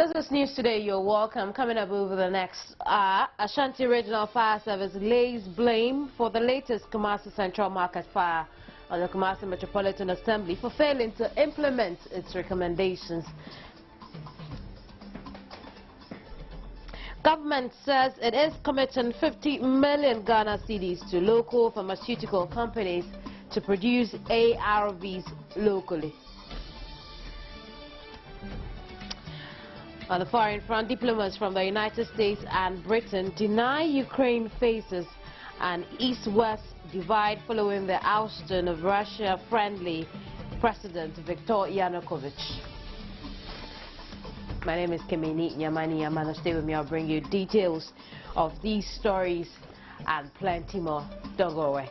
This is News Today. You're welcome. Coming up over the next hour, Ashanti Regional Fire Service lays blame for the latest Kumasi Central Market fire on the Kumasi Metropolitan Assembly for failing to implement its recommendations. Government says it is committing 50 million Ghana cedis to local pharmaceutical companies to produce ARVs locally. On the foreign front, diplomats from the United States and Britain deny Ukraine faces an east-west divide following the ousting of Russia-friendly President Viktor Yanukovych. My name is Kemeni Nyamani. Stay with me. I'll bring you details of these stories and plenty more. Don't go away.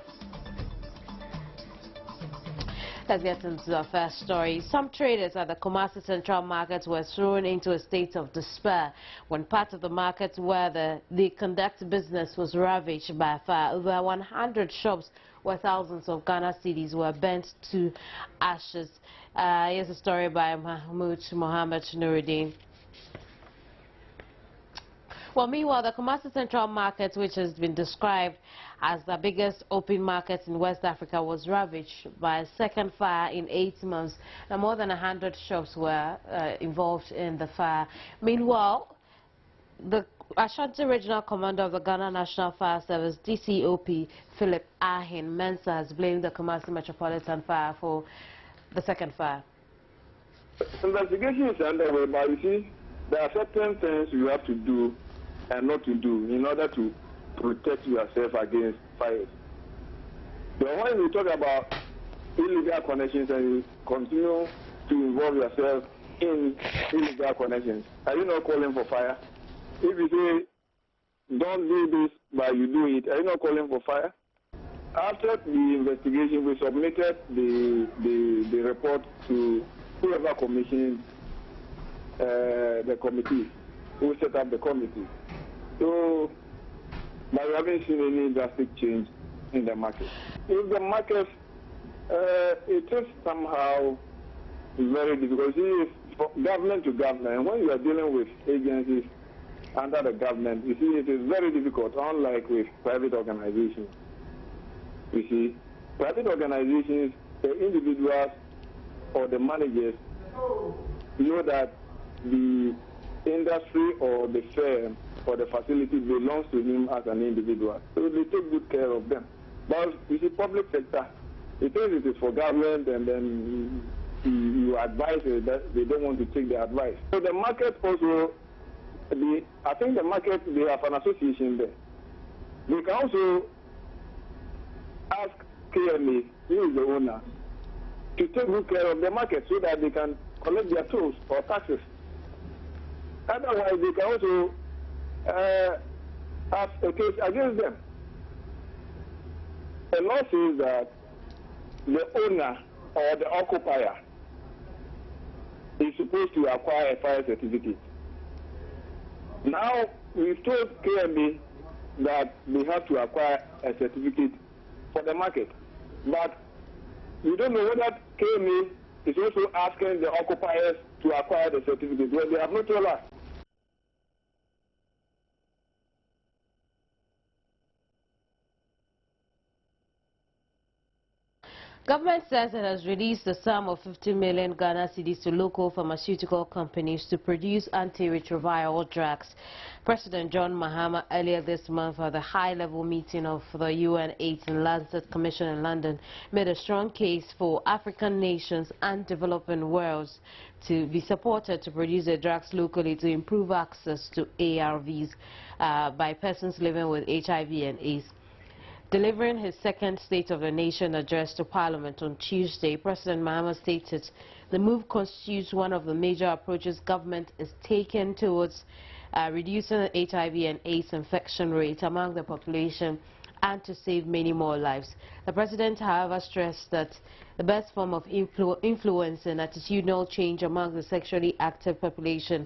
Let's get into our first story. Some traders at the Kumasi Central Market were thrown into a state of despair when part of the market where they conduct business was ravaged by a fire. Over 100 shops where thousands of Ghana cedis were burnt to ashes. Here's a story by Mohammed Nuruddin. Well, meanwhile, the Kumasi Central Market, which has been described as the biggest open market in West Africa, was ravaged by a second fire in 8 months. Now, more than 100 shops were involved in the fire. Meanwhile, the Ashanti Regional Commander of the Ghana National Fire Service, DCOP Philip Ahin Mensa, has blamed the Kumasi Metropolitan Fire for the second fire. Investigation is underway, but you see, there are certain things you have to do and not to do in order to protect yourself against fires. So when you talk about illegal connections and you continue to involve yourself in illegal connections, are you not calling for fire? If you say, don't do this, but you do it, are you not calling for fire? After the investigation, we submitted the report to whoever commissioned the committee, who set up the committee. So, but we haven't seen any drastic change in the market. If the market, it is somehow very difficult. See, for government to government, when you are dealing with agencies under the government, you see, it is very difficult, unlike with private organizations. You see, private organizations, the individuals or the managers know that the industry or the firm or the facility belongs to him as an individual. So they take good care of them. But you see, public sector, it is for government, and then you advise that they don't want to take the advice. So the market also, I think the market, they have an association there. They can also ask KMA, who is the owner, to take good care of the market so that they can collect their tolls or taxes. Otherwise, they can also have a case against them. The law says that the owner or the occupier is supposed to acquire a fire certificate. Now, we've told KMB that they have to acquire a certificate for the market. But we don't know whether KMA is also asking the occupiers to acquire the certificate. Well, they have not told us. Government says it has released a sum of 50 million Ghana cedis to local pharmaceutical companies to produce antiretroviral drugs. President John Mahama earlier this month at the high-level meeting of the UN AIDS and Lancet Commission in London made a strong case for African nations and developing worlds to be supported to produce the drugs locally to improve access to ARVs by persons living with HIV and AIDS. Delivering his second State of the Nation address to Parliament on Tuesday, President Mahama stated the move constitutes one of the major approaches government is taking towards reducing the HIV and AIDS infection rate among the population and to save many more lives. The President, however, stressed that the best form of influence and attitudinal change among the sexually active population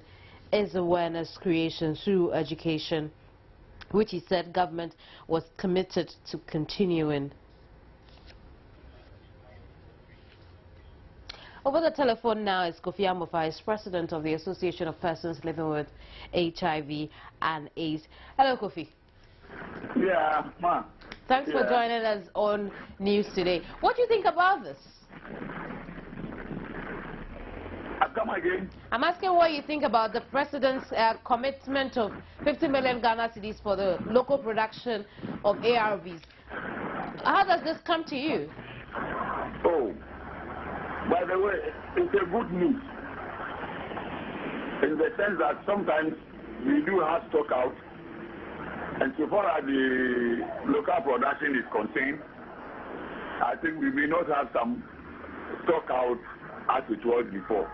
is awareness creation through education, which he said government was committed to continuing. Over the telephone now is Kofi Amofa, is president of the Association of Persons Living with HIV and AIDS. Hello, Kofi. Yeah, ma. Thanks for joining us on News Today. What do you think about this? Come again. I'm asking what you think about the president's commitment of 50 million Ghana cedis for the local production of ARVs. How does this come to you? Oh, by the way, it's a good news in the sense that sometimes we do have stock out, and so far as the local production is concerned, I think we may not have some stock out as it was before.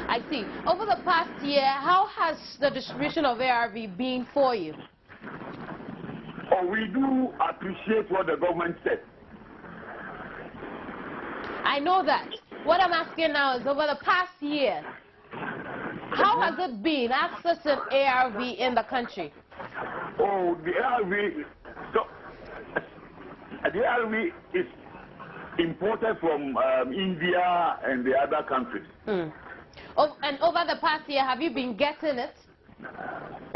I see. Over the past year, how has the distribution of ARV been for you? Oh, we do appreciate what the government said. I know that. What I'm asking now is, over the past year, how has it been accessing ARV in the country? Oh, the ARV is imported from India and the other countries. Oh, and over the past year, have you been getting it?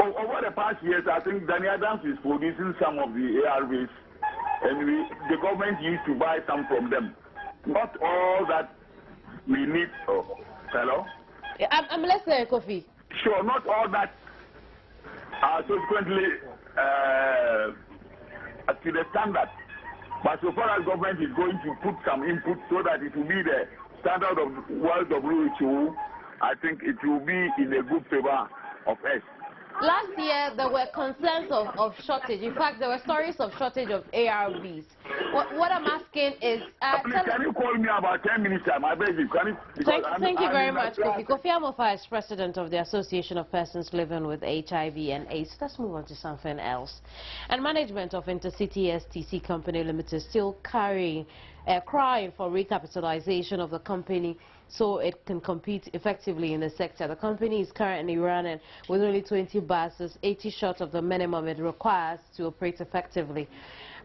Oh, over the past years, I think Danny Adams is producing some of the ARVs, and the government used to buy some from them. Not all that we need. Oh, hello? I'm listening, Kofi. Sure, not all that are subsequently to the standard. But so far as government is going to put some input so that it will be the standard of World WHO, I think it will be in a good favor of us. Last year, there were concerns of shortage. In fact, there were stories of shortage of ARVs. What I'm asking is... please, can you call me about 10 minutes time? I beg you. Can you, thank you very much, Kofi. Kofi Amofa is president of the Association of Persons Living with HIV and AIDS. Let's move on to something else. And management of Intercity STC Company Limited still crying for recapitalization of the company so it can compete effectively in the sector. The company is currently running with only 20 buses, 80 short of the minimum it requires to operate effectively.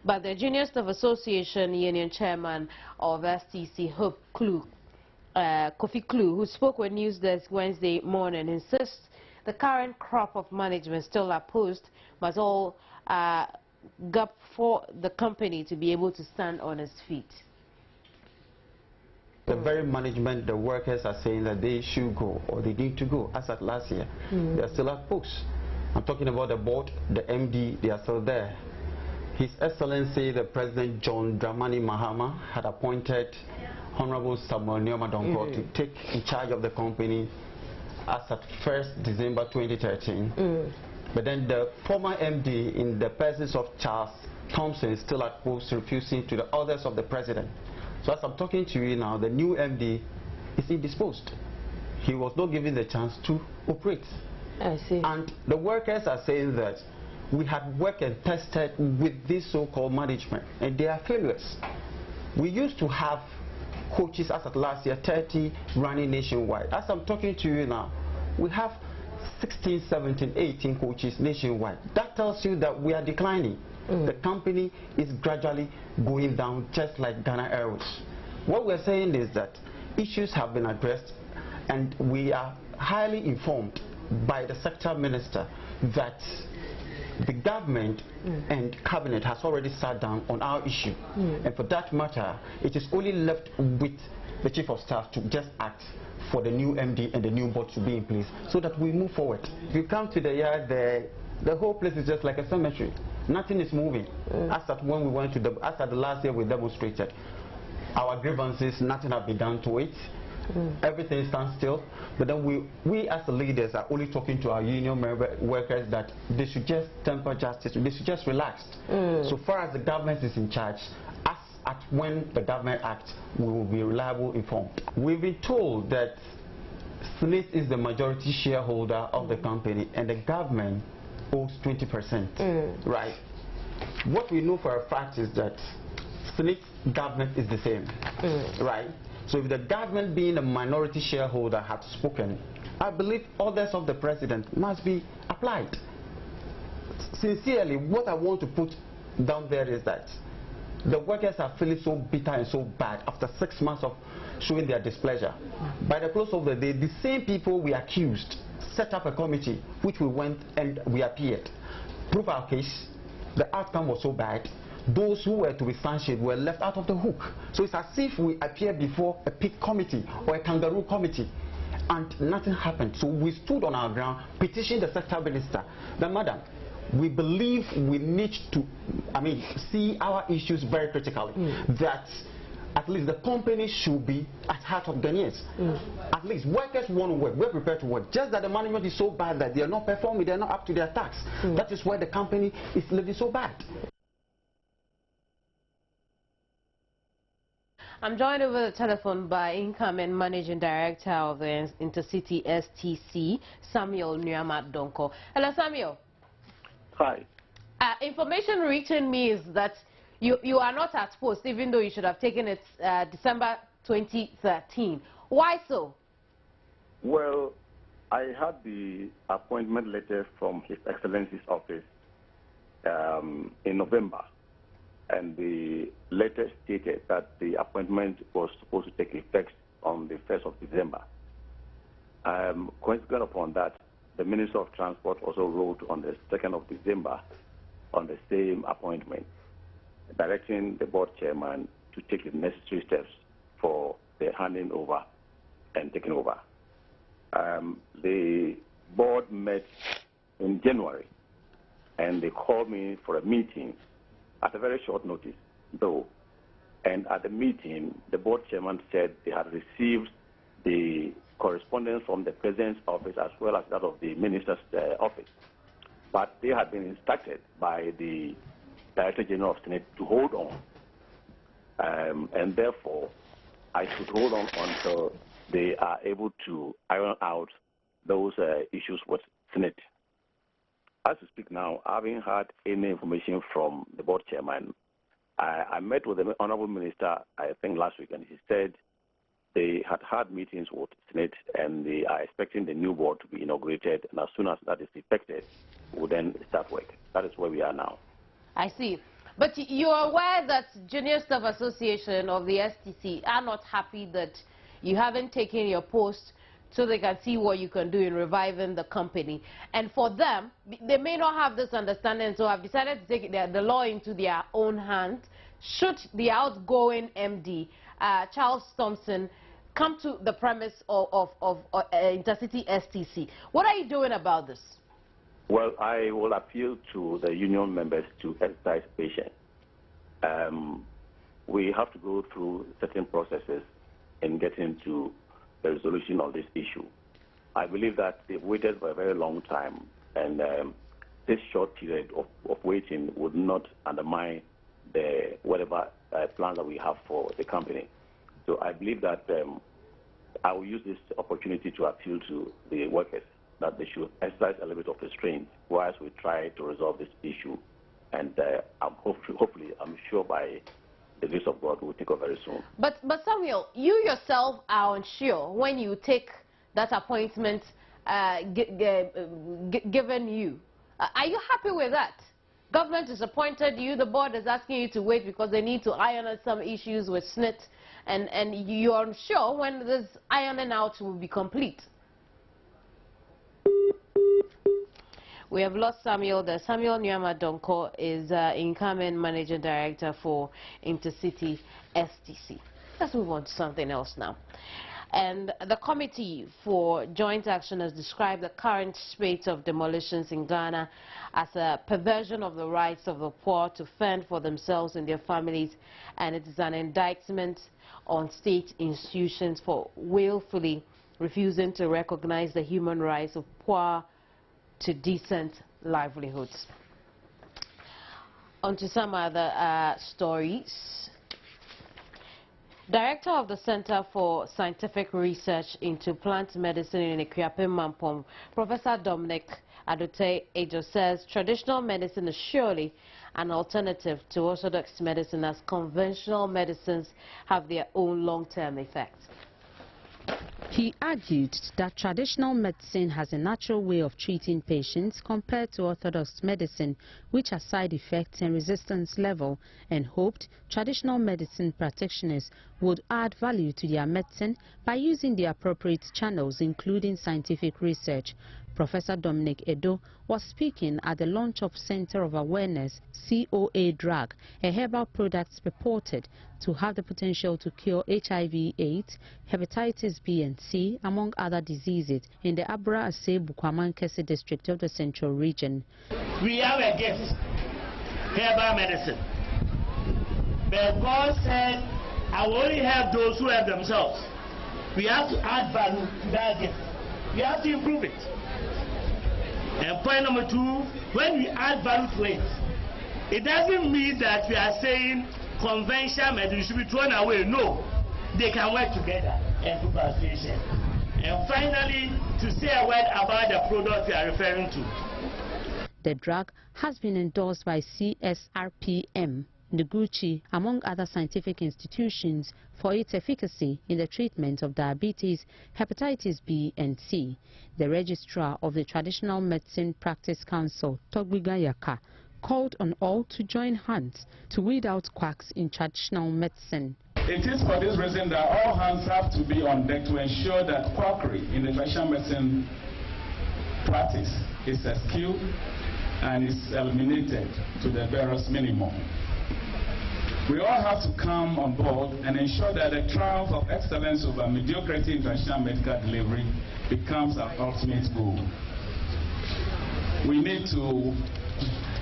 But the Junior Staff Association Union Chairman of STC, Kofi Klu, who spoke with Newsdesk Wednesday morning, insists the current crop of management still opposed must all gap for the company to be able to stand on its feet. The very management, the workers are saying that they should go or they need to go. As at last year, they are still at post. I'm talking about the board, the MD, they are still there. His Excellency, the President John Dramani Mahama, had appointed Honorable Samuel Nyomadonko to take in charge of the company as at 1st December 2013. But then the former MD, in the presence of Charles Thompson, is still at post, refusing to the orders of the President. So as I'm talking to you now, the new MD is indisposed. He was not given the chance to operate. I see. And the workers are saying that we had worked and tested with this so-called management, and they are failures. We used to have coaches as of last year, 30 running nationwide. As I'm talking to you now, we have 16, 17, 18 coaches nationwide. That tells you that we are declining. The company is gradually going down, just like Ghana Airways. What we're saying is that issues have been addressed, and we are highly informed by the sector minister that the government and cabinet has already sat down on our issue. And for that matter, it is only left with the chief of staff to just act for the new MD and the new board to be in place so that we move forward. If you come to the yard, the whole place is just like a cemetery. Nothing is moving. As at when we went to the last year we demonstrated our grievances, nothing has been done to it. Everything stands still. But then we as the leaders are only talking to our union member workers that they should just temper justice, they should just relax. So far as the government is in charge, as at when the government acts, we will be reliable informed. We've been told that Smith is the majority shareholder of the company and the government owes 20%. Right? What we know for a fact is that Smith's government is the same. Right? So if the government, being a minority shareholder, had spoken, I believe orders of the president must be applied. Sincerely, what I want to put down there is that The workers are feeling so bitter and so bad after 6 months of showing their displeasure. By the close of the day, the same people we accused set up a committee, which we went and we appeared, proved our case. The outcome was so bad. Those who were to be sanctioned were left out of the hook. So it's as if we appeared before a pig committee or a kangaroo committee, and nothing happened. So we stood on our ground, petitioned the sector minister. Then, madam, we believe we need to, see our issues very critically. That at least the company should be at heart of Ghanaians. At least workers want to work, we're prepared to work. Just that the management is so bad that they are not performing, they are not up to their task. That is why the company is living so bad. I'm joined over the telephone by incoming Managing Director of the Intercity STC, Samuel Nyama Donko. Hello, Samuel. Hi. Information reaching me is that you are not at post, even though you should have taken it December 2013. Why so? Well, I had the appointment letter from His Excellency's office in November, and the letter stated that the appointment was supposed to take effect on the 1st of December. Consequent upon that, the Minister of Transport also wrote on the 2nd of December on the same appointment, directing the board chairman to take the necessary steps for the handing over and taking over. The board met in January, and they called me for a meeting at a very short notice, though. And at the meeting, the board chairman said they had received the correspondence from the president's office as well as that of the minister's office. But they had been instructed by the Director General of Senate to hold on. And therefore, I should hold on until they are able to iron out those issues with Senate. As we speak now, I haven't had any information from the board chairman. I met with the Honorable Minister, I think last week, and he said they had meetings with Senate and they are expecting the new board to be inaugurated, and as soon as that is effected, we'll then start work. That is where we are now. I see. But you're aware that Junior Staff Association of the STC are not happy that you haven't taken your post so they can see what you can do in reviving the company. And for them, they may not have this understanding, so have decided to take the law into their own hands. Should the outgoing MD, Charles Thompson, come to the premise of Intercity STC, what are you doing about this? Well, I will appeal to the union members to exercise patience. We have to go through certain processes in getting to the resolution of this issue. I believe that they've waited for a very long time, and this short period of waiting would not undermine the whatever plans that we have for the company. So I believe that I will use this opportunity to appeal to the workers that they should exercise a little bit of restraint whilst we try to resolve this issue. And hopefully, I'm sure by the grace of God, we'll take over very soon. But Samuel, you yourself are unsure when you take that appointment given you. Are you happy with that? Government has appointed you, the board is asking you to wait because they need to iron out some issues with SNIT, and you're unsure when this ironing out will be complete. We have lost Samuel there. Samuel Nyama Donko is incoming Managing Director for Intercity STC. Let's move on to something else now. And the Committee for Joint Action has described the current spate of demolitions in Ghana as a perversion of the rights of the poor to fend for themselves and their families, and it is an indictment on state institutions for willfully refusing to recognize the human rights of poor to decent livelihoods. On to some other stories. Director of the Center for Scientific Research into Plant Medicine in Acquah, Mampong, Professor Dominic Adote Ejo, says traditional medicine is surely an alternative to orthodox medicine, as conventional medicines have their own long-term effects. He He argued that traditional medicine has a natural way of treating patients compared to orthodox medicine, which has side effects and resistance level, and hoped traditional medicine practitioners would add value to their medicine by using the appropriate channels, including scientific research. Professor Dominic Edo was speaking at the launch of Center of Awareness COA drug, a herbal product purported to have the potential to cure HIV/AIDS, hepatitis B and C, among other diseases, in the Abra Ase Bukwamankese district of the Central Region. We have a gift, herbal medicine. But God said, I will only help those who help themselves. We have to add value to that gift. We have to improve it. And point number two, when we add value to it, it doesn't mean that we are saying conventional medicine should be thrown away. No, they can work together and do translation. And finally, to say a word about the product we are referring to. The drug has been endorsed by CSRPM, Noguchi, among other scientific institutions, for its efficacy in the treatment of diabetes, hepatitis B and C. The registrar of the Traditional Medicine Practice Council, Togbiga Yaka, called on all to join hands to weed out quacks in traditional medicine. It is for this reason that all hands have to be on deck to ensure that quackery in the traditional medicine practice is eschewed and is eliminated to the barest minimum. We all have to come on board and ensure that the triumph of excellence over mediocrity in traditional medical delivery becomes our ultimate goal. We need to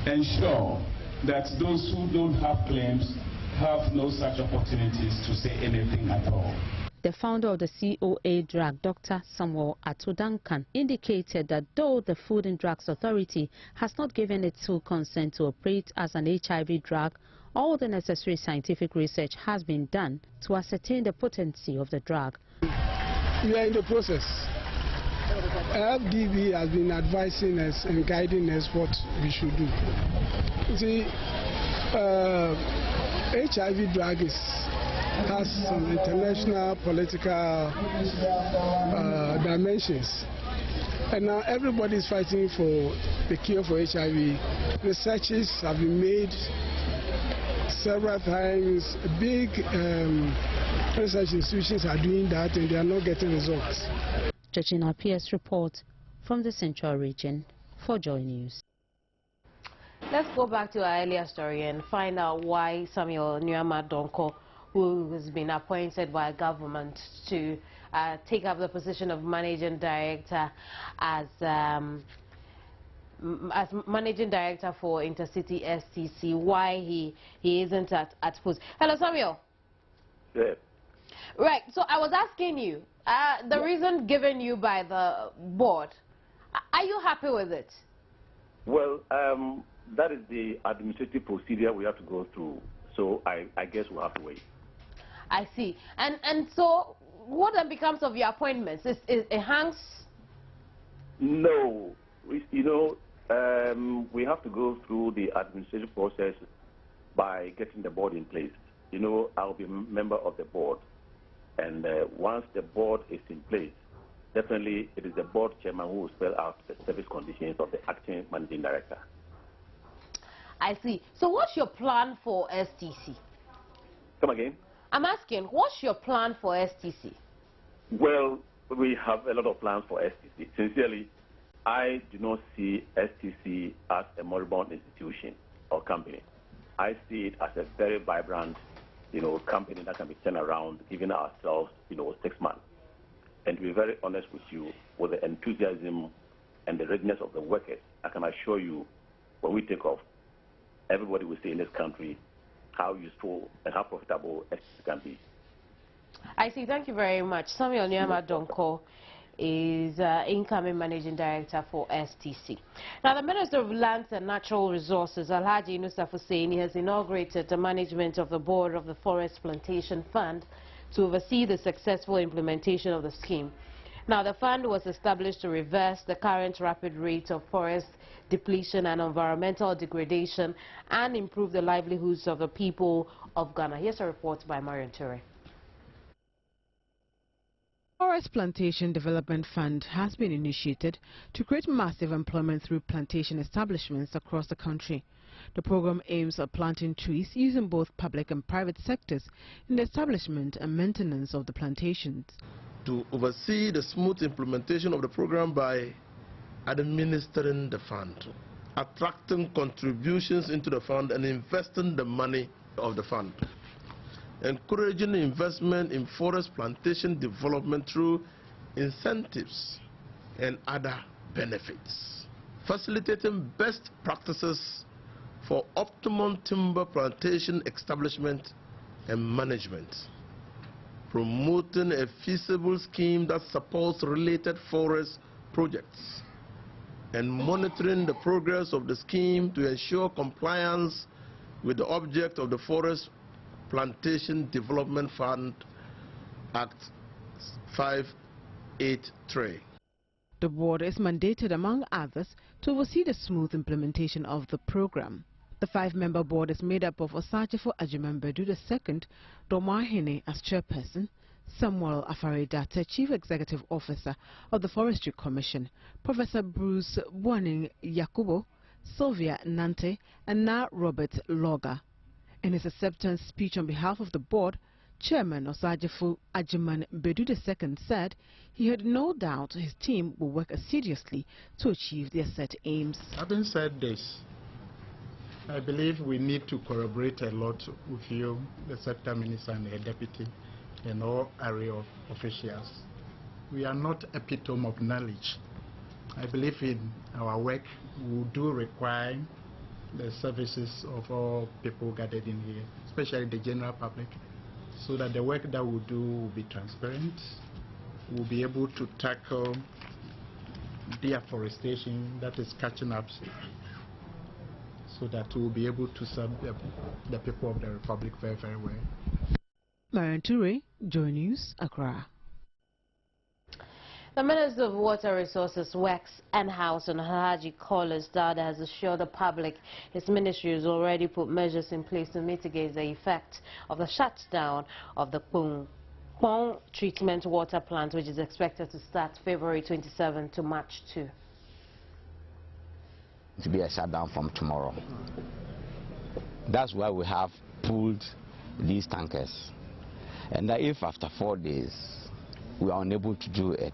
ensure that those who don't have claims have no such opportunities to say anything at all. The founder of the COA drug, Dr. Samuel Atodankan, indicated that though the Food and Drugs Authority has not given its full consent to operate as an HIV drug, all the necessary scientific research has been done to ascertain the potency of the drug. We are in the process. FDB has been advising us and guiding us what we should do. You see, HIV drug has some international political dimensions. And now everybody is fighting for the cure for HIV. Researches have been made several times. Big research institutions are doing that and they are not getting results. Georgina Pierce report from the Central Region for Joy News. Let's go back to our earlier story and find out why Samuel Nyama-Donko, who has been appointed by government to take up the position of managing director as managing director for Intercity STC, why he isn't at post. Hello, Samuel. Yes. Right, so I was asking you, the reason given you by the board, are you happy with it? Well, that is the administrative procedure we have to go through, so I guess we'll have to wait. I see. And so what then becomes of your appointments? It hangs? No. We have to go through the administrative process by getting the board in place. I'll be a member of the board. And once the board is in place, definitely it is the board chairman who will spell out the service conditions of the acting managing director. I see. So what's your plan for STC? Come again? I'm asking, what's your plan for STC? Well, we have a lot of plans for STC. Sincerely, I do not see STC as a moribund institution or company. I see it as a very vibrant, company that can be turned around, giving ourselves, 6 months. And to be very honest with you, with the enthusiasm and the readiness of the workers, I can assure you, when we take off, everybody will see in this country how useful and how profitable STC can be. I see. Thank you very much. Samuel Nyama-Donko is incoming managing director for STC. Now, the Minister of Lands and Natural Resources, Alhaji Nusaf Hussaini, has inaugurated the management of the board of the Forest Plantation Fund to oversee the successful implementation of the scheme. Now, the fund was established to reverse the current rapid rate of forest depletion and environmental degradation and improve the livelihoods of the people of Ghana. Here's a report by Marion Ture. Forest Plantation Development Fund has been initiated to create massive employment through plantation establishments across the country. The program aims at planting trees using both public and private sectors in the establishment and maintenance of the plantations. To oversee the smooth implementation of the program by administering the fund, attracting contributions into the fund and investing the money of the fund, encouraging investment in forest plantation development through incentives and other benefits, facilitating best practices for optimum timber plantation establishment and management, promoting a feasible scheme that supports related forest projects, and monitoring the progress of the scheme to ensure compliance with the object of the Forest Plantation Development Fund Act 583. The board is mandated, among others, to oversee the smooth implementation of the program. The 5-member board is made up of Osajefo Ajimambedu II, Domahene as chairperson, Samuel Afaredata, Chief Executive Officer of the Forestry Commission, Professor Bruce Buaning Yakubo, Sylvia Nante, and now Robert Loga. In his acceptance speech on behalf of the board, Chairman Osajefo Ajimambedu II said he had no doubt his team will work assiduously to achieve their set aims. Having said this, I believe we need to collaborate a lot with you, the sector minister and the deputy, and all area of officials. We are not epitome of knowledge. I believe in our work we do require the services of all people gathered in here, especially the general public, so that the work that we do will be transparent. We'll be able to tackle deforestation that is catching up, so that we'll be able to serve the people of the Republic very, very well. Marian Toure, Joynews, Accra. The Minister of Water Resources, Works and Housing, Alhaji Collins Dada, has assured the public his ministry has already put measures in place to mitigate the effect of the shutdown of the Pong treatment water plant, which is expected to start February 27 to March 2. To be a shutdown from tomorrow. That's why we have pulled these tankers. And that if after 4 days we are unable to do it,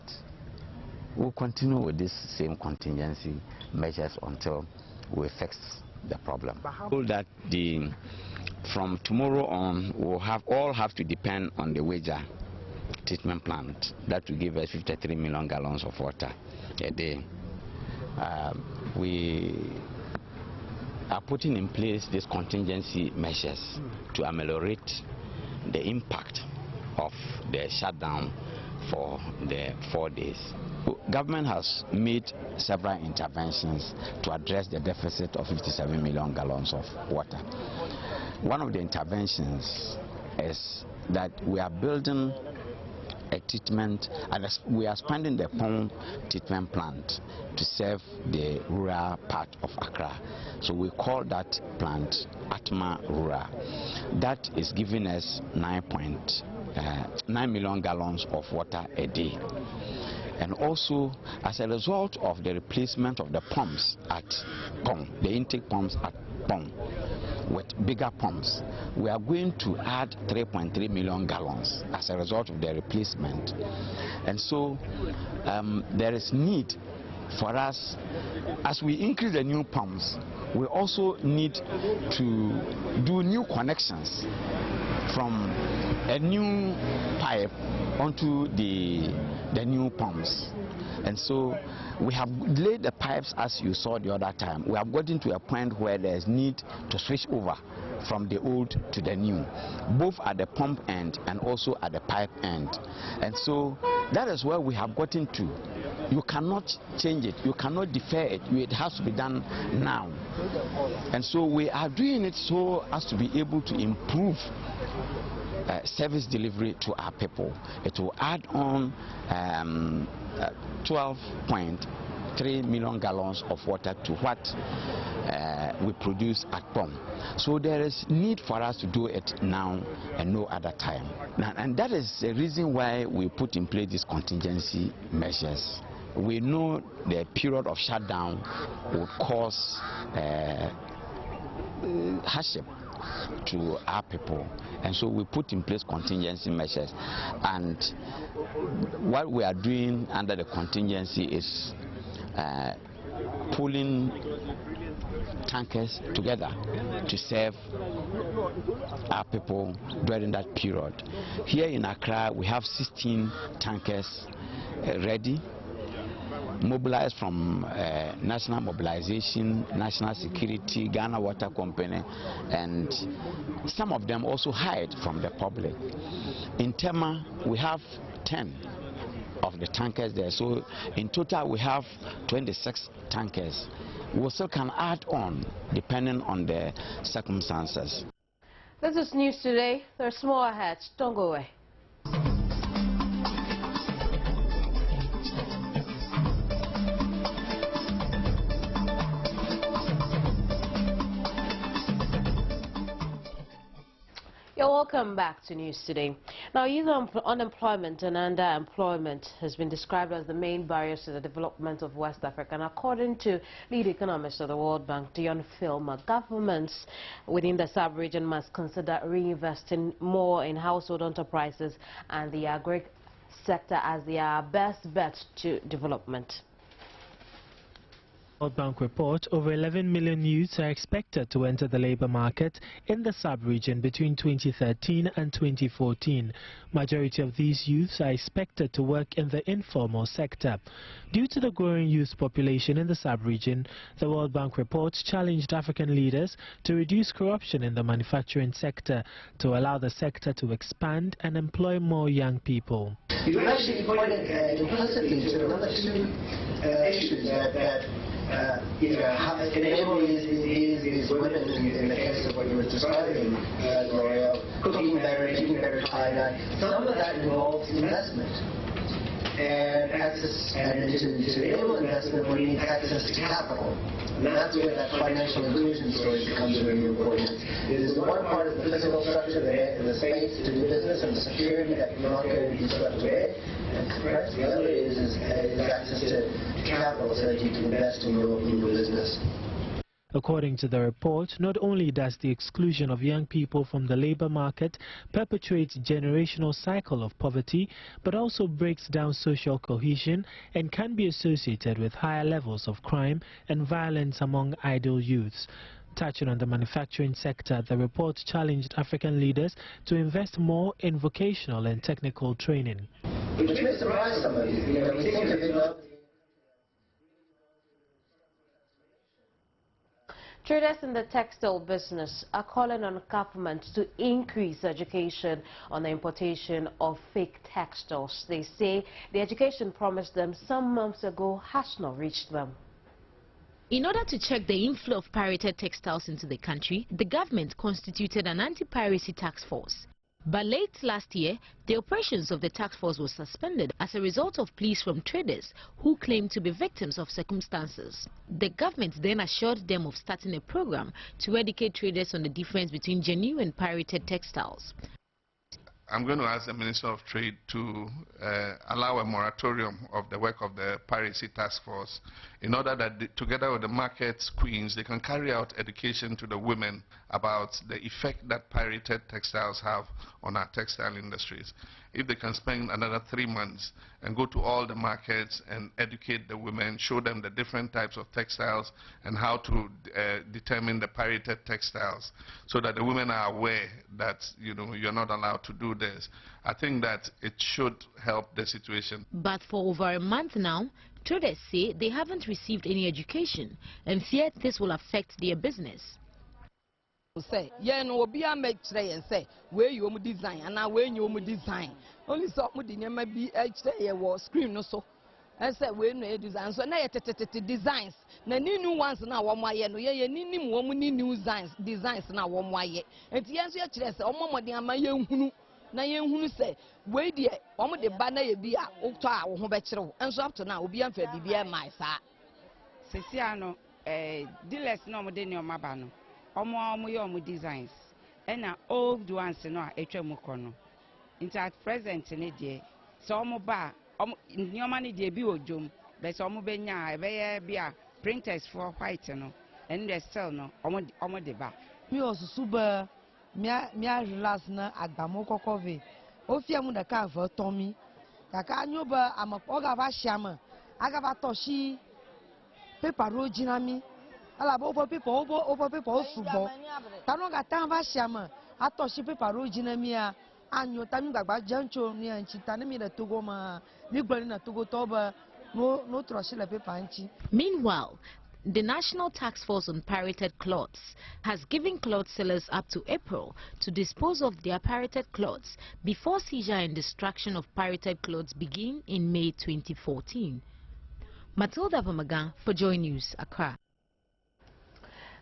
we'll continue with this same contingency measures until we fix the problem. That from tomorrow on, we'll all have to depend on the Weja treatment plant. That will give us 53 million gallons of water a day. We are putting in place these contingency measures to ameliorate the impact of the shutdown for the 4 days. Government has made several interventions to address the deficit of 57 million gallons of water. One of the interventions is that we are building a treatment, and we are expanding the Pong treatment plant to serve the rural part of Accra. So we call that plant Atma Rural. That is giving us 9 million gallons of water a day. And also, as a result of the replacement of the pumps at Pong, the intake pumps at Pong, with bigger pumps, we are going to add 3.3 million gallons as a result of the replacement. And so there is need for us, as we increase the new pumps, we also need to do new connections from a new pipe onto the new pumps. And so we have laid the pipes as you saw the other time. We have gotten to a point where there is need to switch over from the old to the new, both at the pump end and also at the pipe end. And so that is where we have gotten to. You cannot change it, you cannot defer it, it has to be done now. And so we are doing it so as to be able to improve service delivery to our people. It will add on 12.5 3 million gallons of water to what we produce at POM. So there is need for us to do it now and no other time. And that is the reason why we put in place these contingency measures. We know the period of shutdown would cause hardship to our people, and so we put in place contingency measures, and what we are doing under the contingency is pulling tankers together to serve our people during that period. Here in Accra we have 16 tankers ready, mobilized from National Mobilization, National Security, Ghana Water Company, and some of them also hired from the public. In Tema, we have 10 of the tankers there, so in total we have 26 tankers. We still can add on depending on the circumstances. This is News Today. There's more ahead. Don't go away. Welcome back to News Today. Now, youth unemployment and underemployment has been described as the main barriers to the development of West Africa. And according to lead economist of the World Bank, Dion Filmer, governments within the sub-region must consider reinvesting more in household enterprises and the agri sector as their best bet to development. World Bank report, over 11 million youths are expected to enter the labor market in the sub-region between 2013 and 2014. Majority of these youths are expected to work in the informal sector. Due to the growing youth population in the sub-region, the World Bank report challenged African leaders to reduce corruption in the manufacturing sector to allow the sector to expand and employ more young people. You actually pointed implicitly to another two issues that enable these women, in the case of what you were describing, L'Oreal, cooking better, eating better, some of that involves investment. And access, and to enable investment, we need access to capital. And that's where that financial inclusion story becomes really important. It is one part of the physical structure, the space to do business and the security that you're not going to be swept away. And the other is access to capital so that you can invest in your business. According to the report, not only does the exclusion of young people from the labor market perpetuate a generational cycle of poverty, but also breaks down social cohesion and can be associated with higher levels of crime and violence among idle youths. Touching on the manufacturing sector, the report challenged African leaders to invest more in vocational and technical training. Which may surprise somebody. We think of it. Traders in the textile business are calling on government to increase education on the importation of fake textiles. They say the education promised them some months ago has not reached them. In order to check the inflow of pirated textiles into the country, the government constituted an anti-piracy task force. But late last year, the operations of the task force was suspended as a result of pleas from traders who claimed to be victims of circumstances. The government then assured them of starting a program to educate traders on the difference between genuine and pirated textiles. I'm going to ask the Minister of Trade to allow a moratorium of the work of the Piracy Task Force in order that together with the market queens, they can carry out education to the women about the effect that pirated textiles have on our textile industries. If they can spend another 3 months and go to all the markets and educate the women, show them the different types of textiles and how to determine the pirated textiles so that the women are aware that, you're not allowed to do this. I think that it should help the situation. But for over a month now, traders say they haven't received any education and fear this will affect their business. Say, yeah, no, be a make tray and say, where you design, and now where you design. Only so much in my be a screen no so. And say, where no design, so now designs. Na new ones now one way, no, yeah, new designs now one way. And the answer to this, Omo de Amaya na yenhunu say, where the Omo de banner be a Okta or Hobetro, and so up to now, will be unfair, be my sir. Sesiano, dealers no more than your mabano, or your designs, and old ones no HMOCONO. At present, in a so bar, in your money debut, Jum, there's almost be printers for white and they sell no, almost the bar. Me also super, me last na agbamoko kove. Ofia mu da ka for Tommy. Kaka nyoba amapoga ba shama. Aga ba toshi paper rojinami. Ala bo paper over paper osubo. Tano ga tan ba shama. Atoshi paper rojinami a anyo tanu gba jancho ni anchi tanu mi da togo ma. Mi gbani na togo toba no troshi la paper anchi. Meanwhile, the National Task Force on Pirated Clothes has given cloth sellers up to April to dispose of their pirated clothes before seizure and destruction of pirated clothes begin in May 2014. Matilda Vamagan for Joy News, Accra.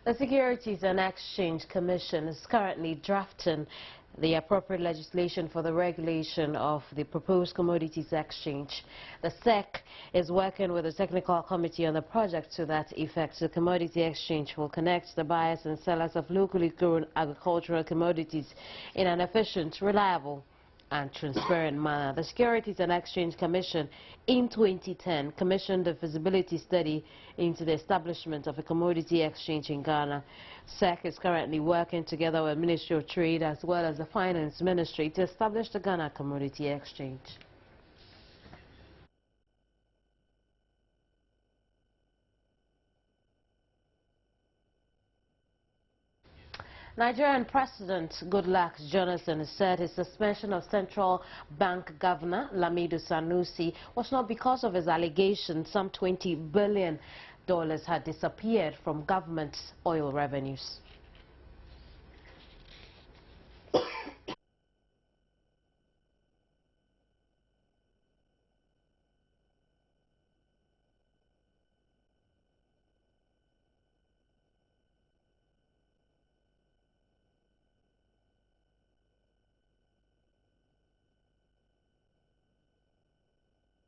The Securities and Exchange Commission is currently drafting the appropriate legislation for the regulation of the proposed commodities exchange. The SEC is working with the technical committee on the project to that effect. The commodity exchange will connect the buyers and sellers of locally grown agricultural commodities in an efficient, reliable and transparent manner. The Securities and Exchange Commission in 2010 commissioned a feasibility study into the establishment of a commodity exchange in Ghana. SEC is currently working together with Ministry of Trade as well as the Finance Ministry to establish the Ghana Commodity Exchange. Nigerian President Goodluck Jonathan said his suspension of Central Bank Governor Lamido Sanusi was not because of his allegations some $20 billion had disappeared from government's oil revenues.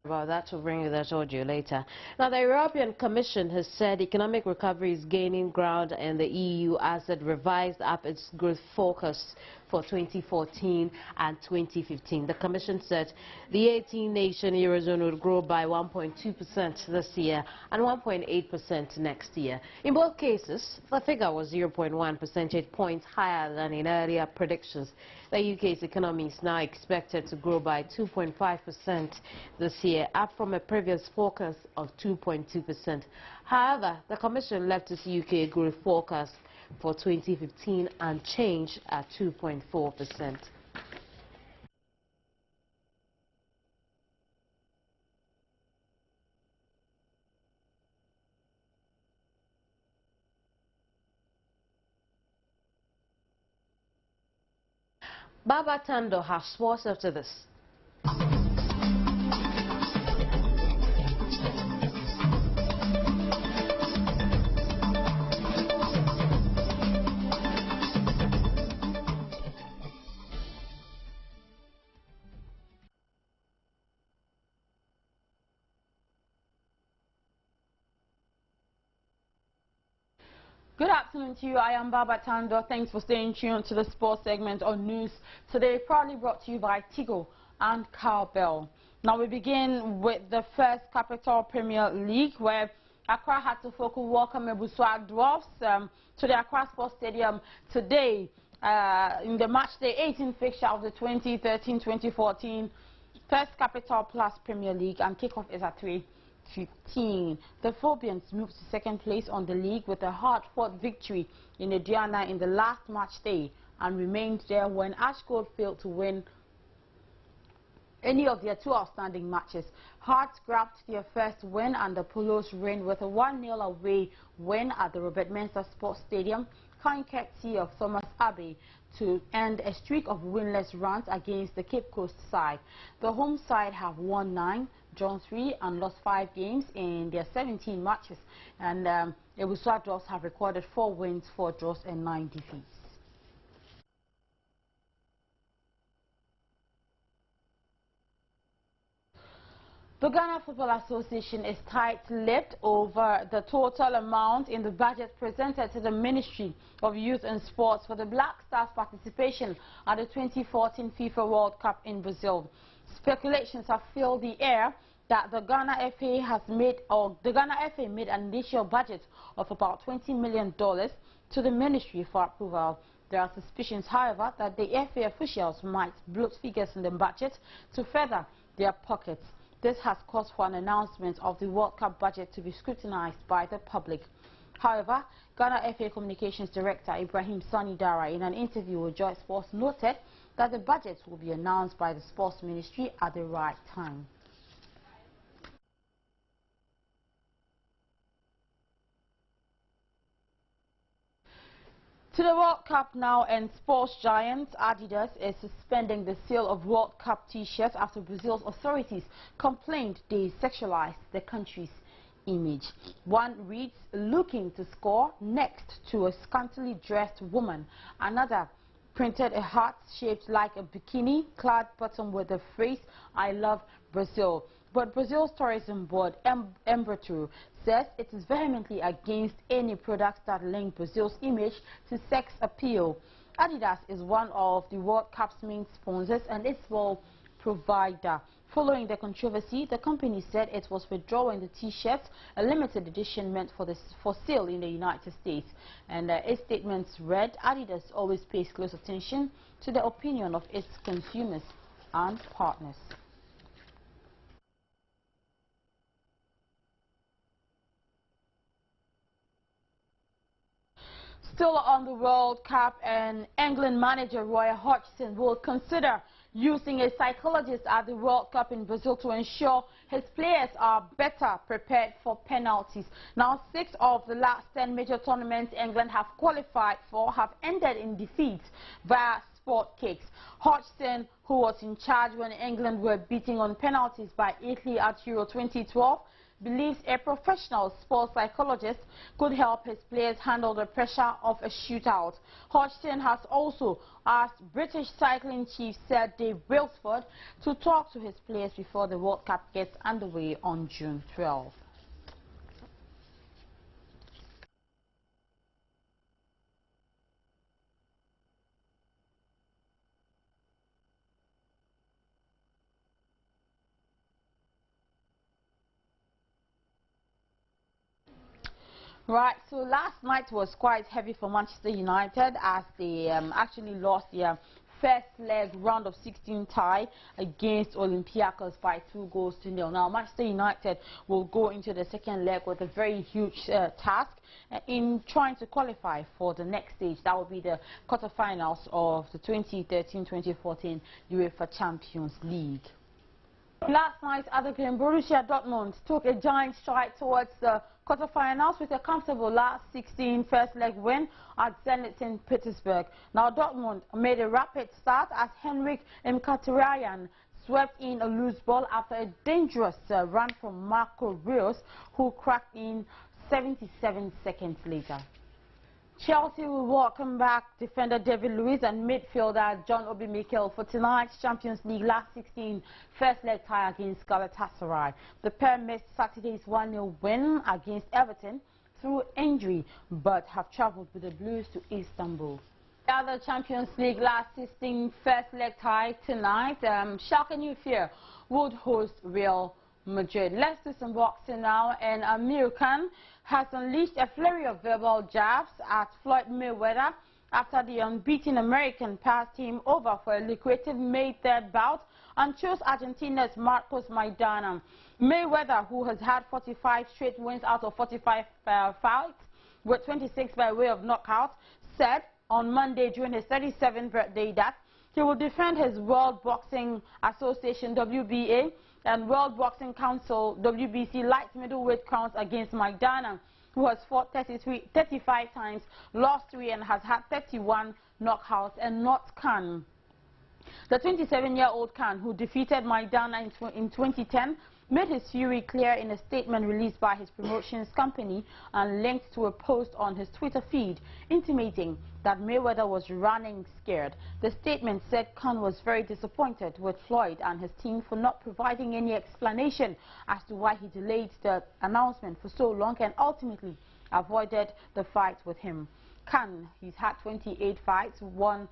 About that, we'll bring you that audio later. Now, the European Commission has said economic recovery is gaining ground in the EU as it revised up its growth focus for 2014 and 2015. The Commission said the 18-nation Eurozone would grow by 1.2% this year and 1.8% next year. In both cases, the figure was 0.1 percentage points higher than in earlier predictions. The UK's economy is now expected to grow by 2.5% this year, up from a previous forecast of 2.2%. However, the Commission left its UK growth forecast for 2015 unchanged at 2.4%. Baba Tando has sports after this. Good afternoon to you. I am Baba Tando. Thanks for staying tuned to the sports segment on News Today, proudly brought to you by Tigo and Cowbell. Now we begin with the first Capital Premier League, where Accra had to welcome Ebusua Dwarfs to the Accra Sports Stadium today in the match day 18 fixture of the 2013-2014 First Capital Plus Premier League, and kickoff is at 3:15. The Phobians moved to second place on the league with a hard-fought victory in Aduana in the last match day and remained there when Ash Gold failed to win any of their two outstanding matches. Hearts grabbed their first win and the Polos reign with a 1-0 away win at the Robert Mensah Sports Stadium, kind courtesy of Thomas Abbey, to end a streak of winless runs against the Cape Coast side. The home side have won 9, drawn 3 and lost 5 games in their 17 matches, and Ebusua Dwarfs have recorded 4 wins, 4 draws and 9 defeats. The Ghana Football Association is tight-lipped over the total amount in the budget presented to the Ministry of Youth and Sports for the Black Stars' participation at the 2014 FIFA World Cup in Brazil. Speculations have filled the air that the Ghana FA made an initial budget of about $20 million to the ministry for approval. There are suspicions, however, that the FA officials might bloat figures in the budget to further their pockets. This has caused for an announcement of the World Cup budget to be scrutinized by the public. However, Ghana FA Communications Director Ibrahim Sani Dara, in an interview with Joy Sports, noted that the budget will be announced by the Sports Ministry at the right time. To the World Cup now, and sports giant Adidas is suspending the sale of World Cup T-shirts after Brazil's authorities complained they sexualized the country's image. One reads, "Looking to score," next to a scantily dressed woman. Another printed a heart shaped like a bikini clad bottom with the phrase, "I love Brazil." But Brazil's tourism board, Embratur, says it is vehemently against any products that link Brazil's image to sex appeal. Adidas is one of the World Cup's main sponsors and its ball provider. Following the controversy, the company said it was withdrawing the T-shirts, a limited edition meant for sale in the United States. And its statements read, "Adidas always pays close attention to the opinion of its consumers and partners." Still on the World Cup, and England manager Roy Hodgson will consider using a psychologist at the World Cup in Brazil to ensure his players are better prepared for penalties. Now, 6 of the last 10 major tournaments England have qualified for have ended in defeat via sport kicks. Hodgson, who was in charge when England were beating on penalties by Italy at Euro 2012, believes a professional sports psychologist could help his players handle the pressure of a shootout. Hodgson has also asked British cycling chief Sir Dave Brailsford to talk to his players before the World Cup gets underway on June 12. Right, so last night was quite heavy for Manchester United as they actually lost their first leg round of 16 tie against Olympiacos by 2-0. Now, Manchester United will go into the second leg with a very huge task in trying to qualify for the next stage. That will be the quarterfinals of the 2013-2014 UEFA Champions League. Last night at the game, Borussia Dortmund took a giant stride towards the quarterfinals with a comfortable last 16 first leg win at Zenit St. Petersburg. Now, Dortmund made a rapid start as Henrik Mkhitaryan swept in a loose ball after a dangerous run from Marco Reus, who cracked in 77 seconds later. Chelsea will welcome back defender David Luiz and midfielder John Obi Mikel for tonight's Champions League last 16 first leg tie against Galatasaray. The pair missed Saturday's 1-0 win against Everton through injury, but have travelled with the Blues to Istanbul. The other Champions League last 16 first leg tie tonight, Schalke 04 would host Real Madrid. Let's do some boxing now, and Amir Khan has unleashed a flurry of verbal jabs at Floyd Mayweather after the unbeaten American passed him over for a lucrative May 3rd bout and chose Argentina's Marcos Maidana. Mayweather, who has had 45 straight wins out of 45 fights, with 26 by way of knockout, said on Monday during his 37th birthday that he will defend his World Boxing Association WBA and World Boxing Council WBC light middleweight crowns against Maidana, who has fought 35 times, lost 3 and has had 31 knockouts, and not Khan. The 27-year-old Khan, who defeated Maidana in 2010, made his fury clear in a statement released by his promotions company and linked to a post on his Twitter feed, intimating that Mayweather was running scared. The statement said Khan was very disappointed with Floyd and his team for not providing any explanation as to why he delayed the announcement for so long and ultimately avoided the fight with him. Khan, he's had 28 fights, won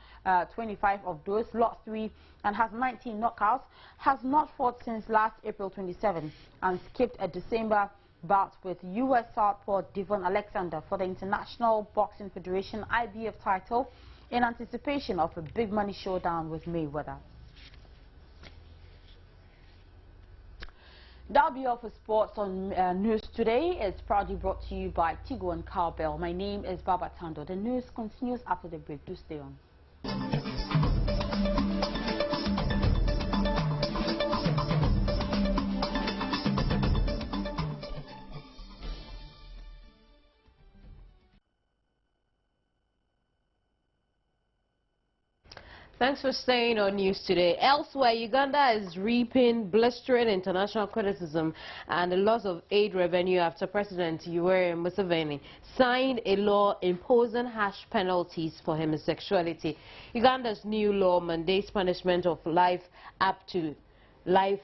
25 of those, lost 3 and has 19 knockouts, has not fought since last April 27 and skipped a December bout with U.S. southpaw Devon Alexander for the International Boxing Federation IBF title in anticipation of a big money showdown with Mayweather. That'll be all for sports on News Today. It's proudly brought to you by Tigo and Cowbell. My name is Baba Tando. The news continues after the break. Do stay on. Thanks for staying on News Today. Elsewhere, Uganda is reaping blistering international criticism and a loss of aid revenue after President Yoweri Museveni signed a law imposing harsh penalties for homosexuality. Uganda's new law mandates punishment of up to life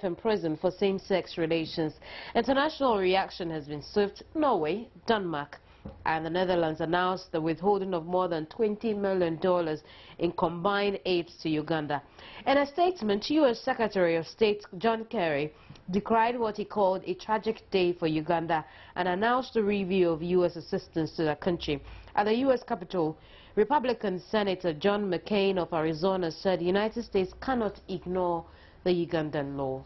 in prison for same-sex relations. International reaction has been swift. Norway, Denmark, and the Netherlands announced the withholding of more than $20 million in combined aid to Uganda. In a statement, U.S. Secretary of State John Kerry decried what he called a tragic day for Uganda and announced a review of U.S. assistance to the country. At the U.S. Capitol, Republican Senator John McCain of Arizona said the United States cannot ignore the Ugandan law.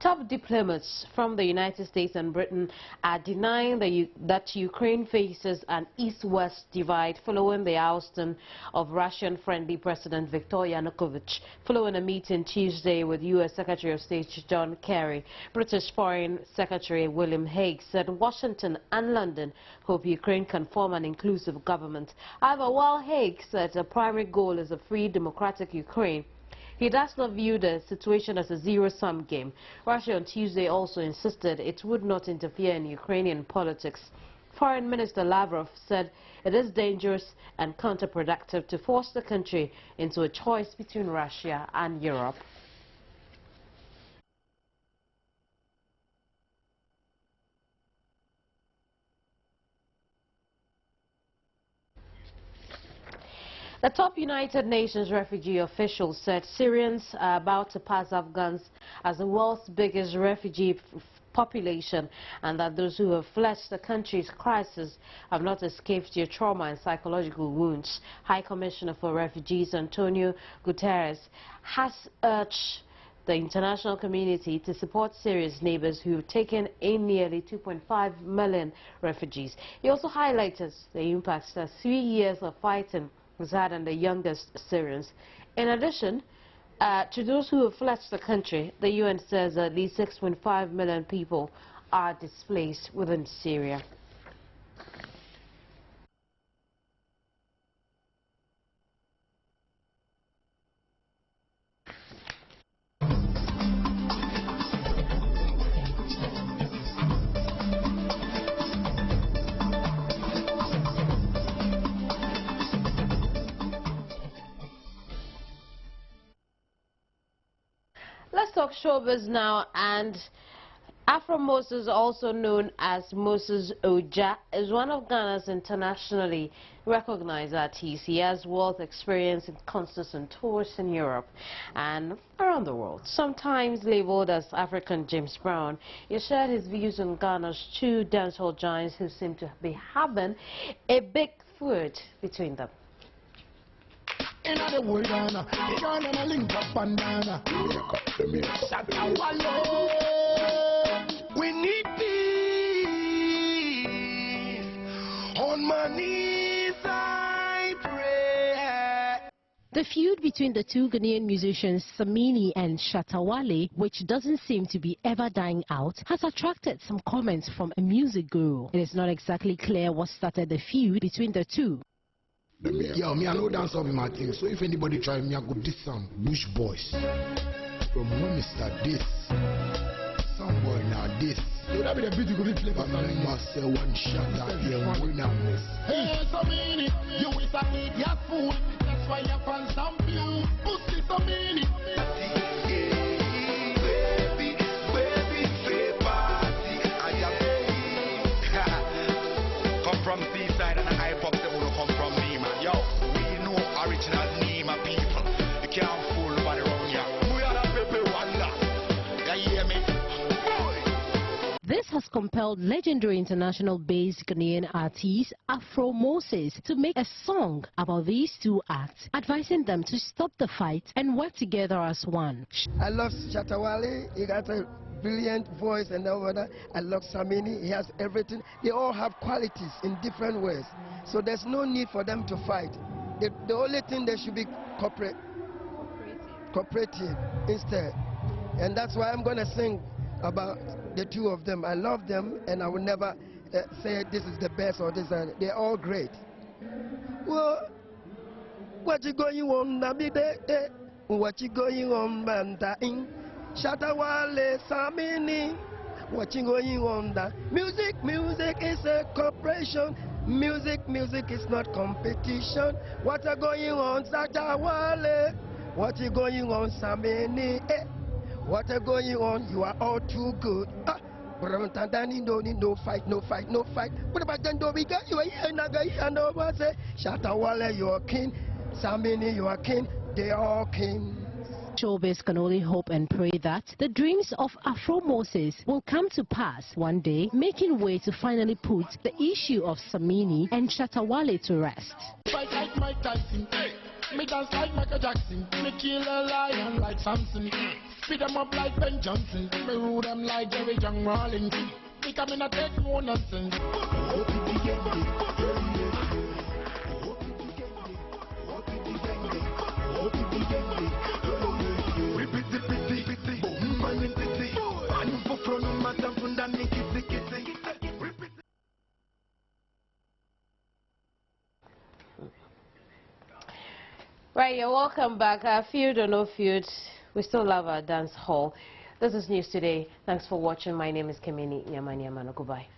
Top diplomats from the United States and Britain are denying that Ukraine faces an east-west divide following the ousting of Russian-friendly President Viktor Yanukovych. Following a meeting Tuesday with U.S. Secretary of State John Kerry, British Foreign Secretary William Hague said Washington and London hope Ukraine can form an inclusive government. However, while Hague said the primary goal is a free, democratic Ukraine, he does not view the situation as a zero-sum game. Russia on Tuesday also insisted it would not interfere in Ukrainian politics. Foreign Minister Lavrov said it is dangerous and counterproductive to force the country into a choice between Russia and Europe. The top United Nations refugee official said Syrians are about to pass Afghans as the world's biggest refugee population, and that those who have fled the country's crisis have not escaped their trauma and psychological wounds. High Commissioner for Refugees Antonio Guterres has urged the international community to support Syria's neighbors who have taken in nearly 2.5 million refugees. He also highlighted the impacts that 3 years of fighting has had on the youngest Syrians. In addition to those who have fled the country, the UN says at least 6.5 million people are displaced within Syria. Let's talk showbiz now, and Afro Moses, also known as Moses Oja, is one of Ghana's internationally recognized artists. He has wealth experience in concerts and tours in Europe and around the world. Sometimes labeled as African James Brown, he shared his views on Ghana's two dancehall giants who seem to be having a big feud between them. In the world, Ghana, link up and Ghana. We need peace. On my knees, I pray. The feud between the two Ghanaian musicians Samini and Shatta Wale, which doesn't seem to be ever dying out, has attracted some comments from a music guru. It is not exactly clear what started the feud between the two. Yeah, me I know dance up in my thing, so if anybody try me, I go diss some Bush Boys. From when Mr. This, some boy now this. So that be the beauty of it, play for something. Must say one shot that you win a miss. Hey, Samini, you is a idiot fool. That's why your fans don't view. Pussy Samini. Baby, free party. I am come from seaside and I pop the one come from Nima. Yo, we know original Nima people. You can't fool nobody around here. We are the people wonder. You hear me? This has compelled legendary international-based Ghanaian artist Afro Moses to make a song about these two acts, advising them to stop the fight and work together as one. I love Shatta Wale. He got a brilliant voice and all that. I love Samini. He has everything. They all have qualities in different ways. So there's no need for them to fight. The only thing they should be cooperative instead. And that's why I'm going to sing about the two of them. I love them, and I will never say this is the best or this. They're all great. Well, what you going on, Nabide? What you going on, Bantain? Shatta Wale, Samini. What you going on? Music is a cooperation. Music is not competition. What you going on, Shatta Wale? What you going on, Samini? What are going on? You are all too good. No fight. What about then? Do we get you here? Naga say Shatta Wale, you are king. Samini, you are king. They are all king. Showbiz can only hope and pray that the dreams of Afro Moses will come to pass one day, making way to finally put the issue of Samini and Shatta Wale to rest. Fight like Mike Tyson. Me dance like Michael Jackson. Me kill a lion like Samson. Speed them up like Ben Johnson. Me rule them like Jerry Young Rawlings. Because me not take no nonsense. Right, you're welcome back. Feud or no feud, we still love our dance hall. This is News Today. Thanks for watching. My name is Kemini Nyamani Amano. Goodbye.